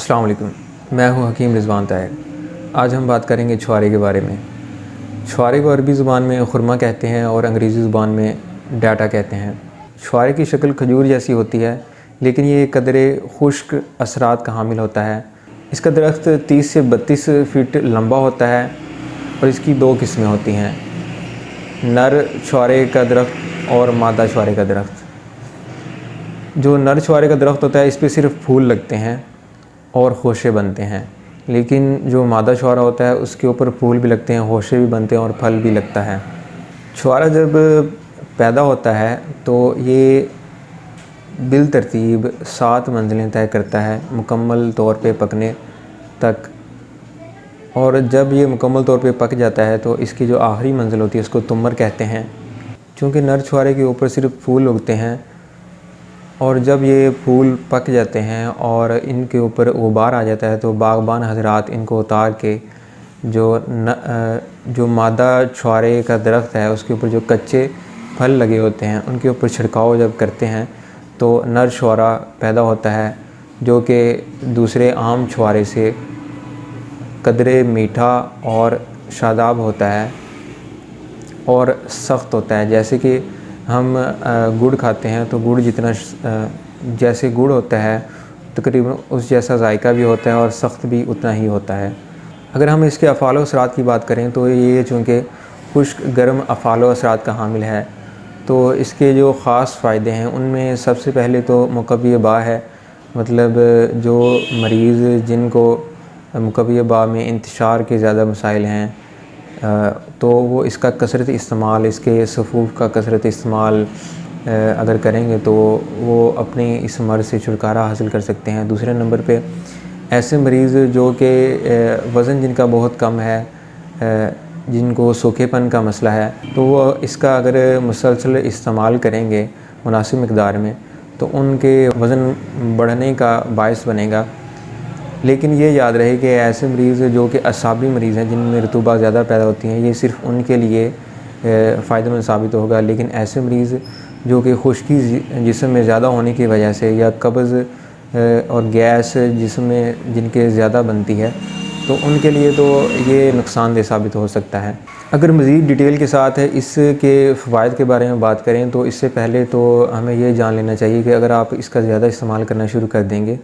السلام علیکم، میں ہوں حکیم رضوان طاہر۔ آج ہم بات کریں گے چھوارے کے بارے میں۔ چھوارے کو عربی زبان میں خرما کہتے ہیں اور انگریزی زبان میں ڈاٹا کہتے ہیں۔ چھوارے کی شکل کھجور جیسی ہوتی ہے، لیکن یہ قدرے خشک اثرات کا حامل ہوتا ہے۔ اس کا درخت 30 سے 32 فٹ لمبا ہوتا ہے اور اس کی 2 قسمیں ہوتی ہیں، نر چھوارے کا درخت اور مادہ چھوارے کا درخت۔ جو نر چھوارے کا درخت ہوتا ہے اس پہ صرف پھول لگتے ہیں اور خوشے بنتے ہیں، لیکن جو مادہ چھوارا ہوتا ہے اس کے اوپر پھول بھی لگتے ہیں، خوشے بھی بنتے ہیں اور پھل بھی لگتا ہے۔ چھوارا جب پیدا ہوتا ہے تو یہ بالترتیب 7 منزلیں طے کرتا ہے مکمل طور پہ پکنے تک، اور جب یہ مکمل طور پہ پک جاتا ہے تو اس کی جو آخری منزل ہوتی ہے اس کو تمر کہتے ہیں۔ چونکہ نر چھوارے کے اوپر صرف پھول اگتے ہیں، اور جب یہ پھول پک جاتے ہیں اور ان کے اوپر غبار آ جاتا ہے تو باغبان حضرات ان کو اتار کے جو مادہ چھوارے کا درخت ہے اس کے اوپر جو کچے پھل لگے ہوتے ہیں ان کے اوپر چھڑکاؤ جب کرتے ہیں تو نر چھوارا پیدا ہوتا ہے، جو کہ دوسرے عام چھوارے سے قدرے میٹھا اور شاداب ہوتا ہے اور سخت ہوتا ہے۔ جیسے کہ ہم گڑ کھاتے ہیں تو گڑ جتنا جیسے گڑ ہوتا ہے تقریباً اس جیسا ذائقہ بھی ہوتا ہے اور سخت بھی اتنا ہی ہوتا ہے۔ اگر ہم اس کے افعال و اثرات کی بات کریں تو یہ چونکہ خشک گرم افعال و اثرات کا حامل ہے، تو اس کے جو خاص فائدے ہیں ان میں سب سے پہلے تو مقوی باء ہے، مطلب جو مریض جن کو مقوی باء میں انتشار کے زیادہ مسائل ہیں تو وہ اس کا کثرت استعمال، اس کے صفوف کا کثرت استعمال اگر کریں گے تو وہ اپنے اس مرض سے چھٹکارا حاصل کر سکتے ہیں۔ دوسرے نمبر پہ ایسے مریض جو کہ وزن جن کا بہت کم ہے، جن کو سوکھے پن کا مسئلہ ہے، تو وہ اس کا اگر مسلسل استعمال کریں گے مناسب مقدار میں تو ان کے وزن بڑھنے کا باعث بنے گا۔ لیکن یہ یاد رہے کہ ایسے مریض جو کہ اعصابی مریض ہیں جن میں رطوبہ زیادہ پیدا ہوتی ہیں، یہ صرف ان کے لیے فائدہ مند ثابت ہوگا، لیکن ایسے مریض جو کہ خشکی جسم میں زیادہ ہونے کی وجہ سے یا قبض اور گیس جسم میں جن کے زیادہ بنتی ہے تو ان کے لیے تو یہ نقصان دہ ثابت ہو سکتا ہے۔ اگر مزید ڈیٹیل کے ساتھ اس کے فوائد کے بارے میں بات کریں تو اس سے پہلے تو ہمیں یہ جان لینا چاہیے کہ اگر آپ اس کا زیادہ استعمال کرنا شروع کر دیں گے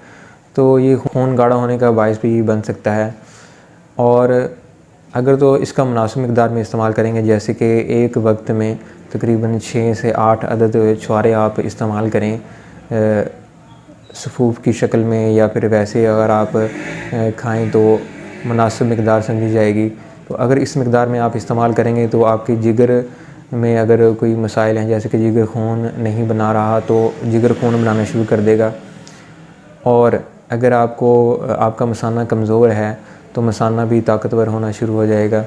تو یہ خون گاڑھا ہونے کا باعث بھی بن سکتا ہے، اور اگر تو اس کا مناسب مقدار میں استعمال کریں گے، جیسے کہ ایک وقت میں تقریباً 6 سے 8 عدد چھوارے آپ استعمال کریں صفوف کی شکل میں، یا پھر ویسے اگر آپ کھائیں تو مناسب مقدار سمجھی جائے گی۔ تو اگر اس مقدار میں آپ استعمال کریں گے تو آپ کی جگر میں اگر کوئی مسائل ہیں، جیسے کہ جگر خون نہیں بنا رہا تو جگر خون بنانا شروع کر دے گا، اور اگر آپ کا مثانہ کمزور ہے تو مثانہ بھی طاقتور ہونا شروع ہو جائے گا،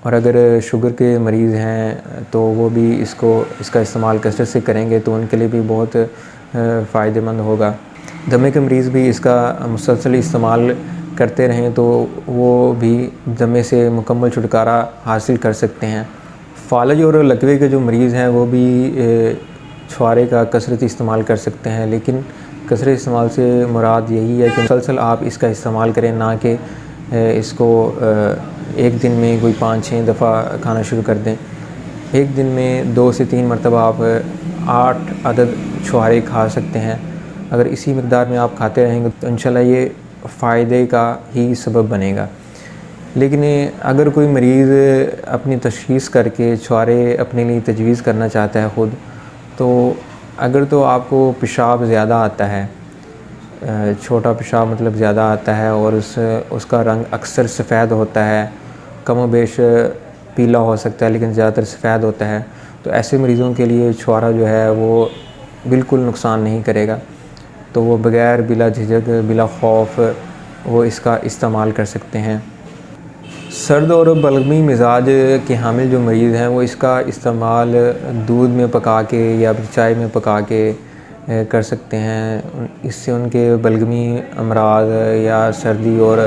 اور اگر شوگر کے مریض ہیں تو وہ بھی اس کا استعمال کثرت سے کریں گے تو ان کے لیے بھی بہت فائدہ مند ہوگا۔ دمے کے مریض بھی اس کا مسلسل استعمال کرتے رہیں تو وہ بھی دمے سے مکمل چھٹکارا حاصل کر سکتے ہیں۔ فالج اور لکوے کے جو مریض ہیں وہ بھی چھوارے کا کثرت استعمال کر سکتے ہیں، لیکن کثرت استعمال سے مراد یہی ہے کہ مسلسل آپ اس کا استعمال کریں، نہ کہ اس کو ایک دن میں کوئی 5-6 دفعہ کھانا شروع کر دیں۔ ایک دن میں 2 سے 3 مرتبہ آپ 8 عدد چھوارے کھا سکتے ہیں۔ اگر اسی مقدار میں آپ کھاتے رہیں گے تو انشاءاللہ یہ فائدے کا ہی سبب بنے گا۔ لیکن اگر کوئی مریض اپنی تشخیص کر کے چھوارے اپنے لیے تجویز کرنا چاہتا ہے خود، تو اگر تو آپ کو پیشاب زیادہ آتا ہے، چھوٹا پیشاب مطلب زیادہ آتا ہے، اور اس کا رنگ اکثر سفید ہوتا ہے، کم و بیش پیلا ہو سکتا ہے لیکن زیادہ تر سفید ہوتا ہے، تو ایسے مریضوں کے لیے چھوارا جو ہے وہ بالکل نقصان نہیں کرے گا، تو وہ بغیر بلا جھجک بلا خوف وہ اس کا استعمال کر سکتے ہیں۔ سرد اور بلغمی مزاج کے حامل جو مریض ہیں وہ اس کا استعمال دودھ میں پکا کے یا چائے میں پکا کے کر سکتے ہیں۔ اس سے ان کے بلغمی امراض یا سردی اور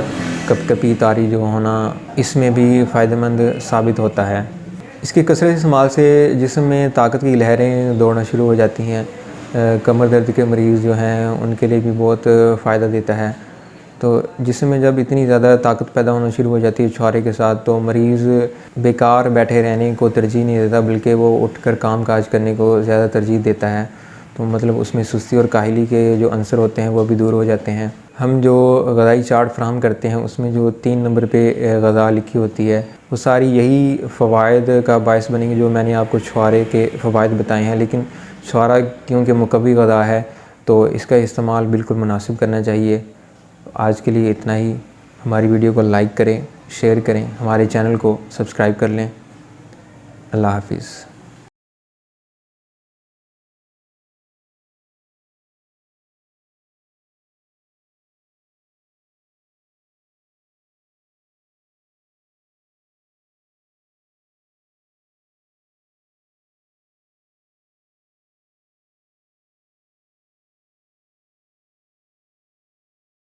کپ کپی طاری جو ہونا اس میں بھی فائدہ مند ثابت ہوتا ہے۔ اس کے کثرت استعمال سے جسم میں طاقت کی لہریں دوڑنا شروع ہو جاتی ہیں۔ کمر درد کے مریض جو ہیں ان کے لیے بھی بہت فائدہ دیتا ہے، تو جسم میں جب اتنی زیادہ طاقت پیدا ہونا شروع ہو جاتی ہے چھہارے کے ساتھ تو مریض بیکار بیٹھے رہنے کو ترجیح نہیں دیتا، بلکہ وہ اٹھ کر کام کاج کرنے کو زیادہ ترجیح دیتا ہے۔ تو مطلب اس میں سستی اور کاہلی کے جو عنصر ہوتے ہیں وہ بھی دور ہو جاتے ہیں۔ ہم جو غذائی چارٹ فراہم کرتے ہیں اس میں جو 3 نمبر پہ غذا لکھی ہوتی ہے وہ ساری یہی فوائد کا باعث بنیں گے جو میں نے آپ کو چھہارے کے فوائد بتائے ہیں، لیکن چھہارا کیونکہ مقوی غذا ہے تو اس کا استعمال بالکل مناسب کرنا چاہیے۔ آج کے لیے اتنا ہی۔ ہماری ویڈیو کو لائک کریں، شیئر کریں، ہمارے چینل کو سبسکرائب کر لیں۔ اللہ حافظ۔